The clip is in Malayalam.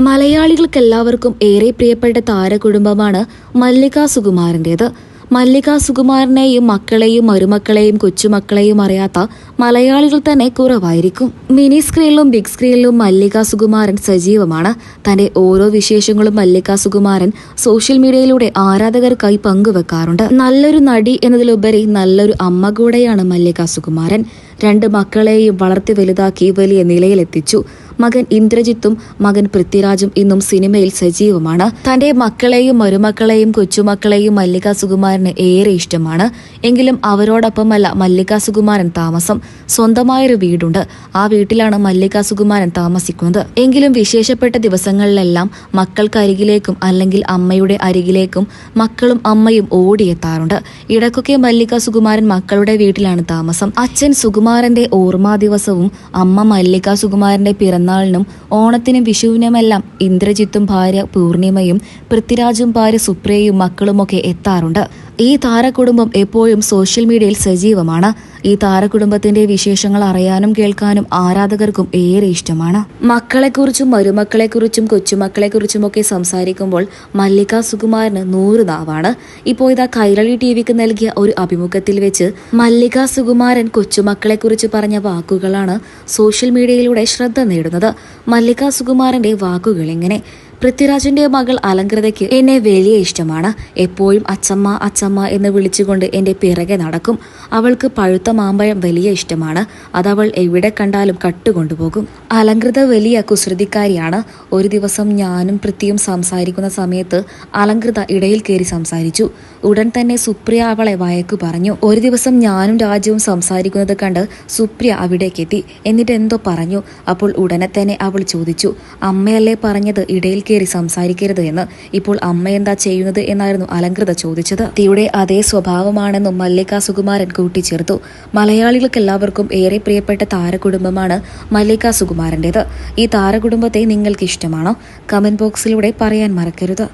മലയാളികൾക്കെല്ലാവർക്കും ഏറെ പ്രിയപ്പെട്ട താരകുടുംബമാണ് മല്ലിക സുകുമാരൻ്റേത്. മല്ലിക സുകുമാരനെയും മക്കളെയും മരുമക്കളെയും കൊച്ചുമക്കളെയും അറിയാത്ത മലയാളികൾ തന്നെ കുറവായിരിക്കും. മിനി സ്ക്രീനിലും ബിഗ് സ്ക്രീനിലും മല്ലിക സുകുമാരൻ സജീവമാണ്. തന്റെ ഓരോ വിശേഷങ്ങളും മല്ലിക സുകുമാരൻ സോഷ്യൽ മീഡിയയിലൂടെ ആരാധകർക്കായി പങ്കുവെക്കാറുണ്ട്. നല്ലൊരു നടി എന്നതിലുപരി നല്ലൊരു അമ്മ കൂടെയാണ് മല്ലിക സുകുമാരൻ. 2 മക്കളെയും വളർത്തി വലുതാക്കി വലിയ നിലയിലെത്തിച്ചു. മകൻ ഇന്ദ്രജിത്തും മകൻ പൃഥ്വിരാജും ഇന്നും സിനിമയിൽ സജീവമാണ്. തന്റെ മക്കളെയും മരുമക്കളെയും കൊച്ചുമക്കളെയും മല്ലിക സുകുമാരന് ഏറെ ഇഷ്ടമാണ്. എങ്കിലും അവരോടൊപ്പമല്ല മല്ലിക സുകുമാരൻ താമസം. സ്വന്തമായൊരു വീടുണ്ട്. ആ വീട്ടിലാണ് മല്ലിക സുകുമാരൻ താമസിക്കുന്നത്. എങ്കിലും വിശേഷപ്പെട്ട ദിവസങ്ങളിലെല്ലാം മക്കൾക്കരികിലേക്കും അല്ലെങ്കിൽ അമ്മയുടെ അരികിലേക്കും മക്കളും അമ്മയും ഓടിയെത്താറുണ്ട്. ഇടയ്ക്കൊക്കെ മല്ലിക സുകുമാരൻ മക്കളുടെ വീട്ടിലാണ് താമസം. അച്ഛൻ സുകുമാരന്റെ ഓർമ്മാ ദിവസവും അമ്മ മല്ലിക സുകുമാരന്റെ പിറന്നാളിനും ഓണത്തിനും വിഷുവിനുമെല്ലാം ഇന്ദ്രജിത്തും ഭാര്യ പൂർണിമയും പൃഥ്വിരാജും ഭാര്യ സുപ്രിയയും മക്കളുമൊക്കെ എത്താറുണ്ട്. ഈ താരകുടുംബം എപ്പോഴും സോഷ്യൽ മീഡിയയിൽ സജീവമാണ്. ഈ താരകുടുംബത്തിന്റെ വിശേഷങ്ങൾ അറിയാനും കേൾക്കാനും ആരാധകർക്കും ഏറെ ഇഷ്ടമാണ്. മക്കളെക്കുറിച്ചും മരുമക്കളെക്കുറിച്ചും കൊച്ചുമക്കളെക്കുറിച്ചുമൊക്കെ സംസാരിക്കുമ്പോൾ മല്ലിക സുകുമാരന് 100 നാവാണ്. ഇപ്പോൾ ഇതാ കൈരളി ടിവിക്ക് നൽകിയ ഒരു അഭിമുഖത്തിൽ വെച്ച് മല്ലിക സുകുമാരൻ കൊച്ചുമക്കളെക്കുറിച്ച് പറഞ്ഞ വാക്കുകളാണ് സോഷ്യൽ മീഡിയയിലൂടെ ശ്രദ്ധ നേടുന്നത്. മല്ലിക സുകുമാരന്റെ വാക്കുകൾ ഇങ്ങനെ: പൃഥ്വിരാജിന്റെ മകൾ അലങ്കൃതയ്ക്ക് എന്നെ വലിയ ഇഷ്ടമാണ്. എപ്പോഴും അച്ചമ്മ അച്ചമ്മ എന്ന് വിളിച്ചുകൊണ്ട് എന്റെ പിറകെ നടക്കും. അവൾക്ക് പഴുത്ത മാമ്പഴം വലിയ ഇഷ്ടമാണ്. അതവൾ എവിടെ കണ്ടാലും കട്ടുകൊണ്ടുപോകും. അലങ്കൃത വലിയ കുസൃതിക്കാരിയാണ്. ഒരു ദിവസം ഞാനും പൃഥ്വിയും സംസാരിക്കുന്ന സമയത്ത് അലങ്കൃത ഇടയിൽ കയറി സംസാരിച്ചു. ഉടൻ തന്നെ സുപ്രിയ അവളെ വഴക്കു പറഞ്ഞു. ഒരു ദിവസം ഞാനും രാജുവും സംസാരിക്കുന്നത് കണ്ട് സുപ്രിയ അവിടേക്കെത്തി. എന്നിട്ട് എന്തോ പറഞ്ഞു. അപ്പോൾ ഉടനെ തന്നെ അവൾ ചോദിച്ചു, അമ്മയല്ലേ പറഞ്ഞത് ഇടയിൽ കയറി സംസാരിക്കരുത് എന്ന്. ഇപ്പോൾ അമ്മ എന്താ ചെയ്യുന്നത് എന്നായിരുന്നു അലങ്കൃത ചോദിച്ചത്. തീയുടെ അതേ സ്വഭാവമാണെന്നും മല്ലിക സുകുമാരൻ കൂട്ടിച്ചേർത്തു. മലയാളികൾക്കെല്ലാവർക്കും ഏറെ പ്രിയപ്പെട്ട താരകുടുംബമാണ് മല്ലിക സുകുമാരൻ്റേത്. ഈ താരകുടുംബത്തെ നിങ്ങൾക്ക് ഇഷ്ടമാണോ? കമന്റ് ബോക്സിലൂടെ പറയാൻ മറക്കരുത്.